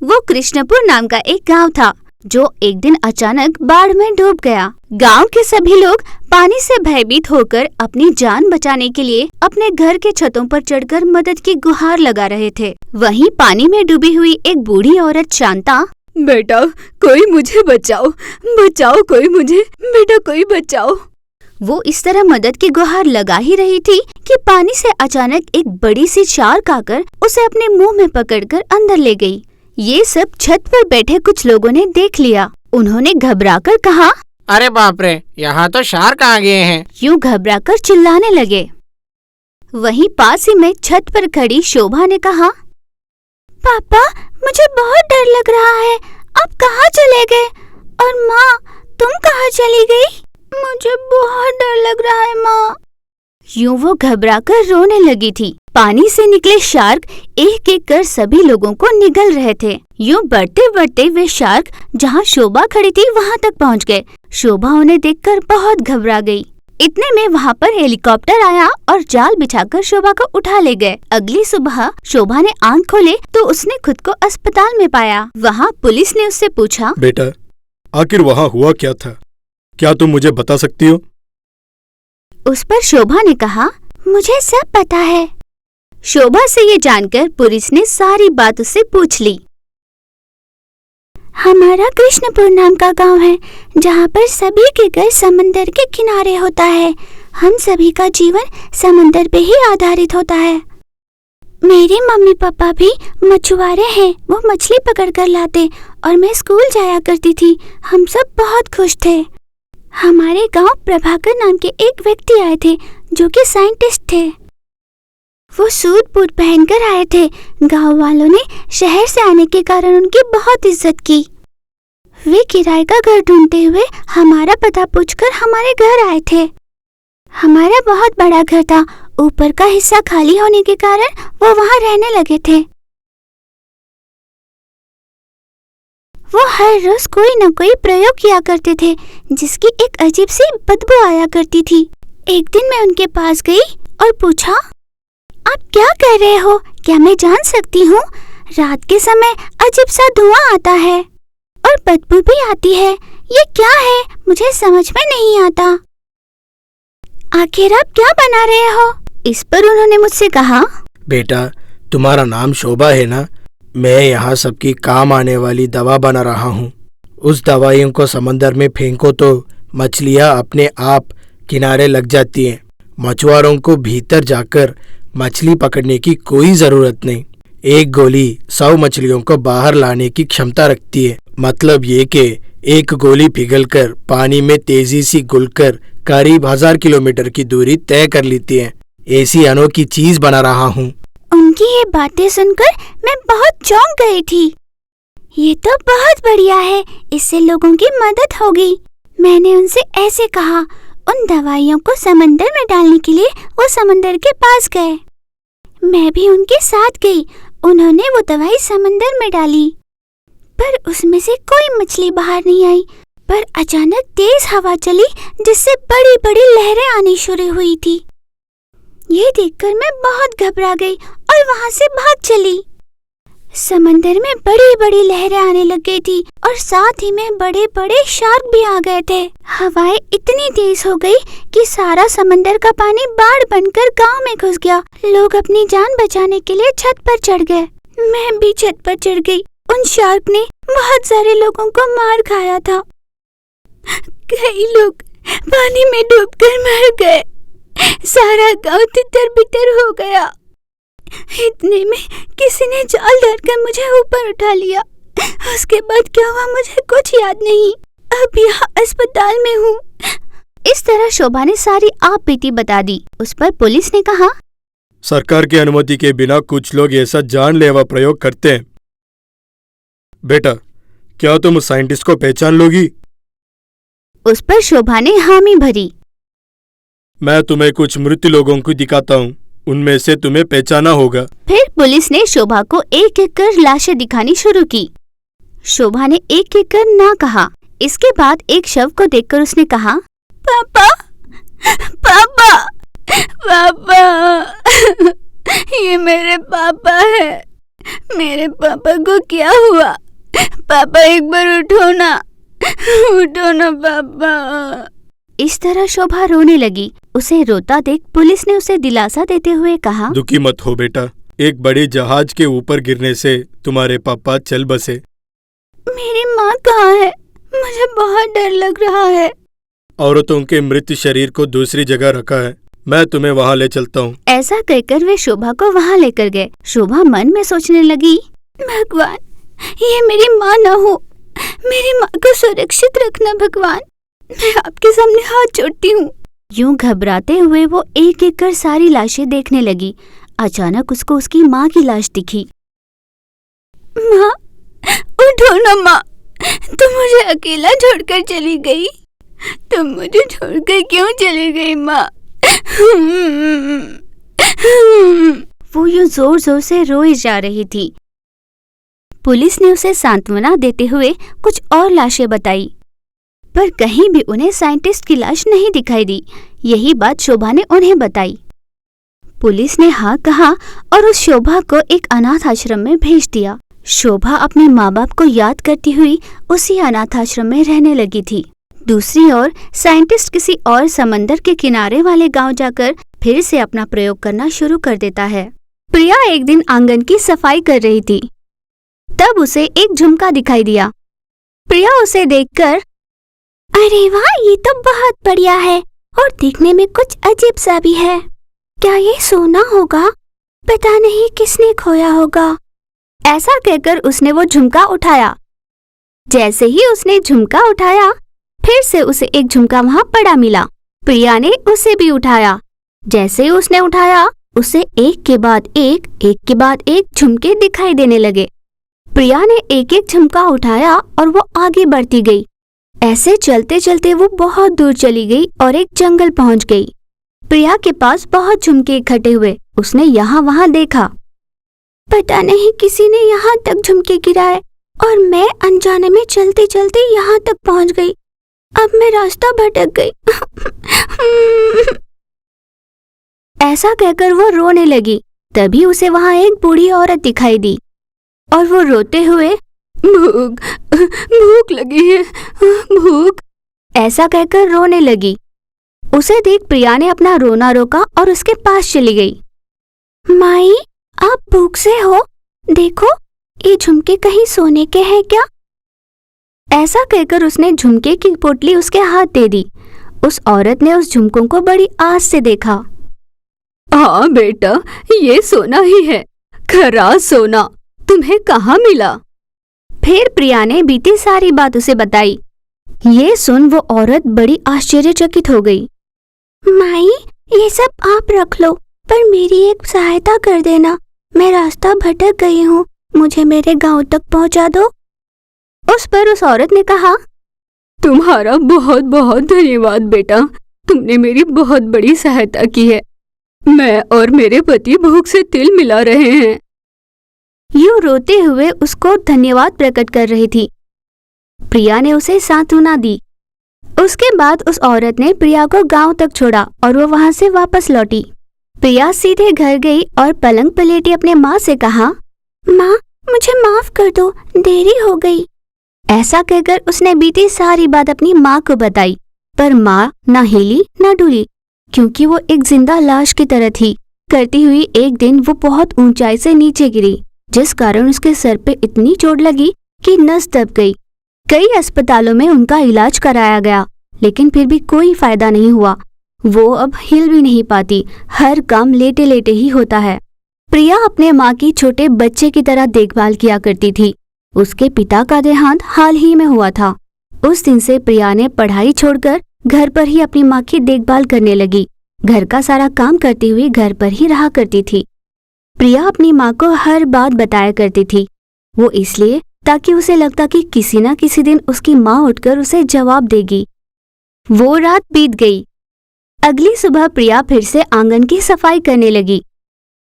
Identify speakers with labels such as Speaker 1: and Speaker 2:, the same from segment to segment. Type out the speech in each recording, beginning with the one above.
Speaker 1: वो कृष्णपुर नाम का एक गांव था जो एक दिन अचानक बाढ़ में डूब गया। गांव के सभी लोग पानी से भयभीत होकर अपनी जान बचाने के लिए अपने घर के छतों पर चढ़कर मदद की गुहार लगा रहे थे। वहीं पानी में डूबी हुई एक बूढ़ी औरत शांता, बेटा कोई मुझे बचाओ, बचाओ कोई मुझे, बेटा कोई बचाओ। वो इस तरह मदद की गुहार लगा ही रही थी कि पानी से अचानक एक बड़ी सी शार्क आकर उसे अपने मुंह में पकड़कर अंदर ले गई। ये सब छत पर बैठे कुछ लोगों ने देख लिया। उन्होंने घबराकर कहा,
Speaker 2: अरे बाप रे, यहाँ तो शार्क आ गए हैं।
Speaker 1: यूं घबराकर चिल्लाने लगे। वहीं पास ही में छत पर खड़ी शोभा ने कहा, पापा मुझे बहुत डर लग रहा है, आप कहाँ चले गए? और माँ तुम कहाँ चली गई? मुझे बहुत डर लग रहा है माँ। यूं वो घबराकर रोने लगी थी। पानी से निकले शार्क एक एक कर सभी लोगों को निगल रहे थे। यूं बढ़ते बढ़ते वे शार्क जहाँ शोभा खड़ी थी वहाँ तक पहुँच गए। शोभा उन्हें देखकर बहुत घबरा गई। इतने में वहाँ पर हेलीकॉप्टर आया और जाल बिछाकर शोभा को उठा ले गए। अगली सुबह शोभा ने आंख खोले तो उसने खुद को अस्पताल में पाया। वहाँ पुलिस ने उससे पूछा,
Speaker 3: बेटा आखिर वहाँ हुआ क्या था? क्या तुम मुझे बता सकती हो?
Speaker 1: उस पर शोभा ने कहा, मुझे सब पता है। शोभा से ये जानकर पुलिस ने सारी बात उससे पूछ ली। हमारा कृष्णपुर नाम का गांव है जहाँ पर सभी के घर समंदर के किनारे होता है। हम सभी का जीवन समंदर पे ही आधारित होता है। मेरे मम्मी पापा भी मछुआरे हैं, वो मछली पकड़ कर लाते और मैं स्कूल जाया करती थी। हम सब बहुत खुश थे। हमारे गांव प्रभाकर नाम के एक व्यक्ति आए थे जो कि साइंटिस्ट थे। वो सूट बूट पहनकर आए थे। गांव वालों ने शहर से आने के कारण उनकी बहुत इज्जत की। वे किराए का घर ढूंढते हुए हमारा पता पूछकर हमारे घर आए थे। हमारा बहुत बड़ा घर था। ऊपर का हिस्सा खाली होने के कारण वो वहां रहने लगे थे। वो हर रोज कोई न कोई प्रयोग किया करते थे जिसकी एक अजीब सी बदबू आया करती थी। एक दिन मैं उनके पास गई और पूछा, आप क्या कर रहे हो? क्या मैं जान सकती हूँ? रात के समय अजीब सा धुआं आता है और बदबू भी आती है। ये क्या है? मुझे समझ में नहीं आता। आखिर आप क्या बना रहे हो? इस पर उन्होंने मुझसे कहा,
Speaker 3: बेटा तुम्हारा नाम शोभा है ना? मैं यहाँ सबकी काम आने वाली दवा बना रहा हूँ। उस दवाइयों को समंदर में फेंको तो मछलियाँ अपने आप किनारे लग जाती हैं। मछुआरों को भीतर जाकर मछली पकड़ने की कोई जरूरत नहीं। एक गोली 100 मछलियों को बाहर लाने की क्षमता रखती है। मतलब ये कि एक गोली पिघलकर पानी में तेजी से घुलकर करीब 1000 किलोमीटर की दूरी तय कर लेती है। ऐसी अनोखी चीज बना रहा हूँ।
Speaker 1: उनकी ये बातें सुनकर मैं बहुत चौंक गई थी। ये तो बहुत बढ़िया है, इससे लोगों की मदद होगी। मैंने उनसे ऐसे कहा। उन दवाइयों को समंदर में डालने के लिए वो समंदर के पास गए। मैं भी उनके साथ गई। उन्होंने वो दवाई समंदर में डाली पर उसमें से कोई मछली बाहर नहीं आई। पर अचानक तेज हवा चली जिससे बड़ी बड़ी लहरें आनी शुरू हुई थी। ये देखकर मैं बहुत घबरा गई और वहां से भाग चली। समंदर में बड़ी बड़ी लहरें आने लग गई थी और साथ ही में बड़े बड़े शार्क भी आ गए थे। हवाएं इतनी तेज हो गई कि सारा समंदर का पानी बाढ़ बनकर गांव में घुस गया। लोग अपनी जान बचाने के लिए छत पर चढ़ गए। मैं भी छत पर चढ़ गई। उन शार्क ने बहुत सारे लोगों को मार खाया था। कई लोग पानी में डूबकर मर गए। सारा गांव तितर बितर हो गया। इतने में किसी ने जाल डालकर मुझे ऊपर उठा लिया। उसके बाद क्या हुआ मुझे कुछ याद नहीं। अब यहाँ अस्पताल में हूँ। इस तरह शोभा ने सारी आप बीती बता दी। उस पर पुलिस ने कहा,
Speaker 3: सरकार की अनुमति के बिना कुछ लोग ऐसा जानलेवा प्रयोग करते हैं। बेटा क्या तुम उस साइंटिस्ट को पहचान लोगी?
Speaker 1: उस पर शोभा ने हामी भरी।
Speaker 3: मैं तुम्हें कुछ मृत लोगों को दिखाता हूँ, उनमें से तुम्हें पहचाना होगा।
Speaker 1: फिर पुलिस ने शोभा को एक एक कर लाशें दिखानी शुरू की। शोभा ने एक एक कर ना कहा। इसके बाद एक शव को देखकर उसने कहा, पापा पापा पापा ये मेरे पापा है। मेरे पापा को क्या हुआ? पापा एक बार उठो ना पापा। इस तरह शोभा रोने लगी। उसे रोता देख पुलिस ने उसे दिलासा देते हुए कहा,
Speaker 3: दुखी मत हो बेटा, एक बड़े जहाज के ऊपर गिरने से तुम्हारे पापा चल बसे।
Speaker 1: मेरी माँ कहाँ है? मुझे बहुत डर लग रहा है।
Speaker 3: औरतों के मृत शरीर को दूसरी जगह रखा है, मैं तुम्हें वहाँ ले चलता हूँ।
Speaker 1: ऐसा कहकर वे शोभा को वहाँ लेकर गए। शोभा मन में सोचने लगी, भगवान, ये मेरी माँ न हो, मेरी माँ को सुरक्षित रखना भगवान, मैं आपके सामने हाथ जोड़ती हूँ। यूं घबराते हुए वो एक एक कर सारी लाशें देखने लगी। अचानक उसको उसकी माँ की लाश दिखी। माँ, उठो ना माँ, तुम मुझे अकेला छोड़कर चली गई। तुम मुझे छोड़कर क्यों चली गई माँ? वो यूं जोर जोर से रोई जा रही थी। पुलिस ने उसे सांत्वना देते हुए कुछ और लाशें बताई, पर कहीं भी उन्हें साइंटिस्ट की लाश नहीं दिखाई दी। यही बात शोभा ने उन्हें बताई। पुलिस ने हाँ कहा और उस शोभा को एक अनाथ आश्रम में भेज दिया। शोभा अपने माँ बाप को याद करती हुई उसी अनाथ आश्रम में रहने लगी थी। दूसरी ओर साइंटिस्ट किसी और समंदर के किनारे वाले गांव जाकर फिर से अपना प्रयोग करना शुरू कर देता है। प्रिया एक दिन आंगन की सफाई कर रही थी, तब उसे एक झुमका दिखाई दिया। प्रिया उसे देखकर, अरे वाह, ये तो बहुत बढ़िया है और दिखने में कुछ अजीब सा भी है। क्या ये सोना होगा? पता नहीं किसने खोया होगा। ऐसा कहकर उसने वो झुमका उठाया। जैसे ही उसने झुमका उठाया, फिर से उसे एक झुमका वहां पड़ा मिला। प्रिया ने उसे भी उठाया। जैसे ही उसने उठाया, उसे एक के बाद एक झुमके दिखाई देने लगे। प्रिया ने एक एक झुमका उठाया और वो आगे बढ़ती गई। ऐसे चलते चलते वो बहुत दूर चली गई और एक जंगल पहुंच गई। प्रिया के पास बहुत झुमके इकट्ठे हुए। उसने यहाँ वहाँ देखा, पता नहीं किसी ने यहाँ तक झुमके गिराए और मैं अनजाने में चलते चलते यहाँ तक पहुंच गई। अब मैं रास्ता भटक गई। ऐसा कहकर वो रोने लगी। तभी उसे वहाँ एक बूढ़ी औरत दिखाई दी और वो रोते हुए, भूख लगी है, भूख, ऐसा कहकर रोने लगी। उसे देख प्रिया ने अपना रोना रोका और उसके पास चली गई। माई, आप भूख से हो? देखो, ये झुमके कहीं सोने के हैं क्या? ऐसा कहकर उसने झुमके की पोटली उसके हाथ दे दी। उस औरत ने उस झुमकों को बड़ी आस से देखा। हाँ बेटा, ये सोना ही है, खरा सोना। तुम्हें कहाँ मिला? फिर प्रिया ने बीती सारी बात उसे बताई। ये सुन वो औरत बड़ी आश्चर्यचकित हो गई। माई, ये सब आप रख लो, पर मेरी एक सहायता कर देना। मैं रास्ता भटक गई हूँ, मुझे मेरे गांव तक पहुँचा दो। उस पर उस औरत ने कहा, तुम्हारा बहुत बहुत धन्यवाद बेटा, तुमने मेरी बहुत बड़ी सहायता की है। मैं और मेरे पति भूख से तिल मिला रहे हैं। यूं रोते हुए उसको धन्यवाद प्रकट कर रही थी। प्रिया ने उसे सांत्वना दी। उसके बाद उस औरत ने प्रिया को गांव तक छोड़ा और वो वहां से वापस लौटी। प्रिया सीधे घर गई और पलंग पर लेटी अपने माँ से कहा, माँ, मुझे माफ कर दो, देरी हो गई। ऐसा कहकर उसने बीती सारी बात अपनी माँ को बताई, पर माँ न हिली न डुली, क्योंकि वो एक जिंदा लाश की तरह थी। करती हुई एक दिन वो बहुत ऊंचाई से नीचे गिरी, जिस कारण उसके सर पे इतनी चोट लगी कि नस दब गई। कई अस्पतालों में उनका इलाज कराया गया, लेकिन फिर भी कोई फायदा नहीं हुआ। वो अब हिल भी नहीं पाती, हर काम लेटे लेटे ही होता है। प्रिया अपने माँ की छोटे बच्चे की तरह देखभाल किया करती थी। उसके पिता का देहांत हाल ही में हुआ था। उस दिन से प्रिया ने पढ़ाई छोड़कर घर पर ही अपनी माँ की देखभाल करने लगी। घर का सारा काम करती हुई घर पर ही रहा करती थी। प्रिया अपनी माँ को हर बात बताया करती थी, वो इसलिए ताकि उसे लगता कि किसी न किसी दिन उसकी माँ उठकर उसे जवाब देगी। वो रात बीत गई। अगली सुबह प्रिया फिर से आंगन की सफाई करने लगी।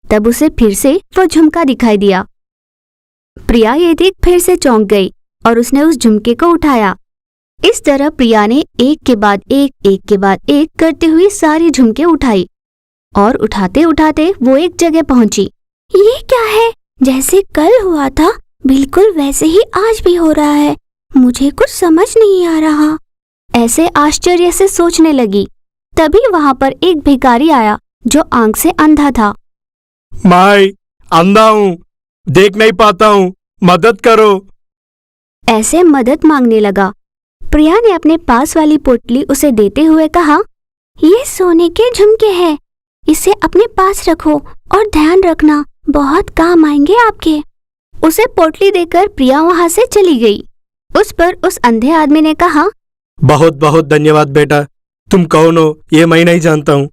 Speaker 1: तब उसे फिर से वो झुमका दिखाई दिया। प्रिया ये देख फिर से चौंक गई और उसने उस झुमके को उठाया। इस तरह प्रिया ने एक के बाद एक करते हुए सारी झुमके उठाई और उठाते उठाते वो एक जगह पहुंची। ये क्या है? जैसे कल हुआ था बिल्कुल वैसे ही आज भी हो रहा है। मुझे कुछ समझ नहीं आ रहा। ऐसे आश्चर्य से सोचने लगी। तभी वहां पर एक भिखारी आया जो आंख से अंधा था।
Speaker 3: मैं अंधा हूँ, देख नहीं पाता हूँ, मदद करो।
Speaker 1: ऐसे मदद मांगने लगा। प्रिया ने अपने पास वाली पोटली उसे देते हुए कहा, ये सोने के झुमके हैं, इसे अपने पास रखो और ध्यान रखना, बहुत काम आएंगे आपके। उसे पोटली देकर प्रिया वहां से चली गई। उस पर उस अंधे आदमी ने कहा,
Speaker 3: बहुत बहुत धन्यवाद बेटा, तुम कौन हो ये मैं नहीं जानता हूँ,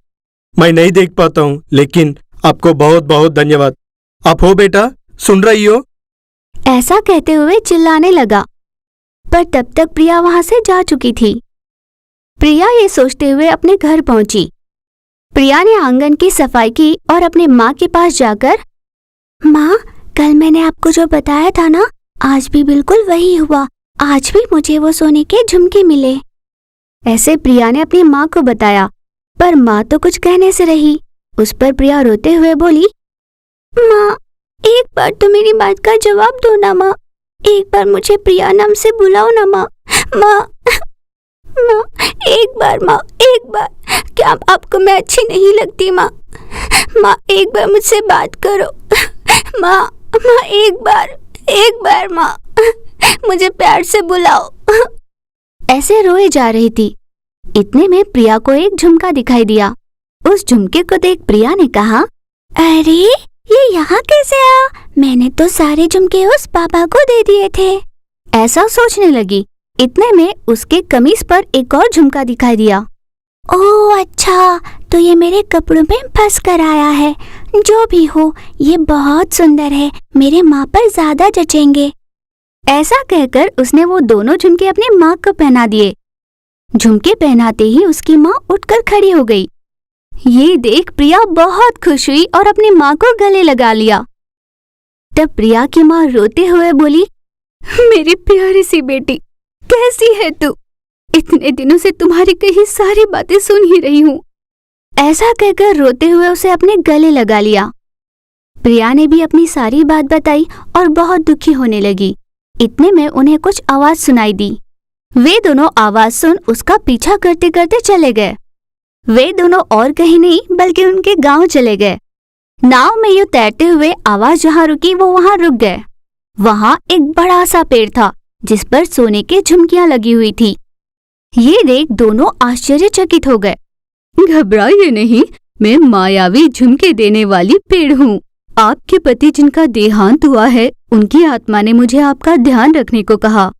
Speaker 3: मैं नहीं देख पाता हूँ, लेकिन आपको बहुत बहुत धन्यवाद। आप हो बेटा, सुन रही हो?
Speaker 1: ऐसा कहते हुए चिल्लाने लगा, पर तब तक प्रिया वहां से जा चुकी थी। प्रिया ये सोचते हुए अपने घर पहुंची। प्रिया ने आंगन की सफाई की और अपने माँ के पास जाकर, माँ, कल मैंने आपको जो बताया था ना, आज भी बिल्कुल वही हुआ। आज भी मुझे वो सोने के झुमके मिले। ऐसे प्रिया ने अपनी माँ को बताया, पर माँ तो कुछ कहने से रही। उस पर प्रिया रोते हुए बोली, माँ, एक बार तो मेरी बात का जवाब दो ना माँ, एक बार मुझे प्रिया नाम से बुलाओ ना माँ। माँ, माँ, एक बार माँ, एक बार। क्या आपको मैं अच्छी नहीं लगती माँ? माँ, एक बार मुझसे बात करो। माँ, माँ, एक बार माँ, मुझे प्यार से बुलाओ। ऐसे रोए जा रही थी। इतने में प्रिया को एक झुमका दिखाई दिया। उस झुमके को देख प्रिया ने कहा, अरे ये यहाँ कैसे आया? मैंने तो सारे झुमके उस पापा को दे दिए थे। ऐसा सोचने लगी। इतने में उसके कमीज पर एक और झुमका दिखाई दिया। ओह अच्छा, तो ये मेरे कपड़ों में फंस कर आया है। जो भी हो, ये बहुत सुंदर है, मेरे माँ पर ज्यादा जचेंगे। ऐसा कहकर उसने वो दोनों झुमके अपनी माँ को पहना दिए। झुमके पहनाते ही उसकी माँ उठकर खड़ी हो गई। ये देख प्रिया बहुत खुश हुई और अपनी माँ को गले लगा लिया। तब प्रिया की माँ रोते हुए बोली, मेरी प्यारी सी बेटी, कैसी है तू? इतने दिनों से तुम्हारी कही सारी बातें सुन ही रही हूँ। ऐसा कहकर रोते हुए उसे अपने गले लगा लिया। प्रिया ने भी अपनी सारी बात बताई और बहुत दुखी होने लगी। इतने में उन्हें कुछ आवाज सुनाई दी। वे दोनों आवाज सुन उसका पीछा करते करते चले गए। वे दोनों और कहीं नहीं बल्कि उनके गांव चले गए। नाव में यूं तैरते हुए आवाज जहाँ रुकी वो वहां रुक गए। वहां एक बड़ा सा पेड़ था जिस पर सोने के झुमकियां लगी हुई थी। ये देख दोनों आश्चर्यचकित हो गए। घबराइए नहीं, मैं मायावी झुमके देने वाली पेड़ हूँ। आपके पति जिनका देहांत हुआ है, उनकी आत्मा ने मुझे आपका ध्यान रखने को कहा।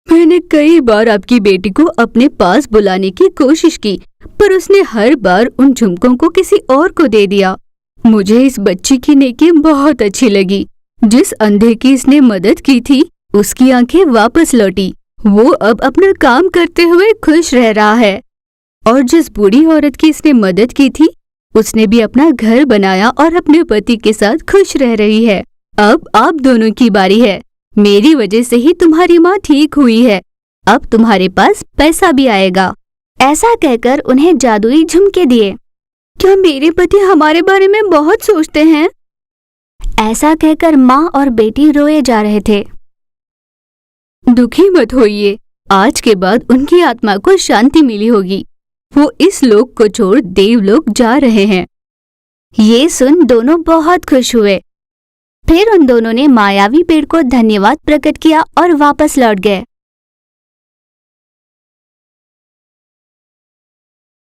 Speaker 1: मैंने कई बार आपकी बेटी को अपने पास बुलाने की कोशिश की, पर उसने हर बार उन झुमकों को किसी और को दे दिया। मुझे इस बच्ची की नेकी बहुत अच्छी लगी। जिस अंधे की इसने मदद की थी, उसकी आंखें वापस लौटी। वो अब अपना काम करते हुए खुश रह रहा है। और जिस बूढ़ी औरत की इसने मदद की थी, उसने भी अपना घर बनाया और अपने पति के साथ खुश रह रही है। अब आप दोनों की बारी है। मेरी वजह से ही तुम्हारी माँ ठीक हुई है। अब तुम्हारे पास पैसा भी आएगा। ऐसा कहकर उन्हें जादुई झुमके दिए। क्या मेरे पति हमारे बारे में बहुत सोचते हैं? ऐसा कहकर माँ और बेटी रोए जा रहे थे। दुखी मत होइए, आज के बाद उनकी आत्मा को शांति मिली होगी। वो इस लोक को छोड़ देवलोक जा रहे हैं। ये सुन दोनों बहुत खुश हुए। फिर उन दोनों ने मायावी पेड़ को धन्यवाद प्रकट किया और वापस लौट गए।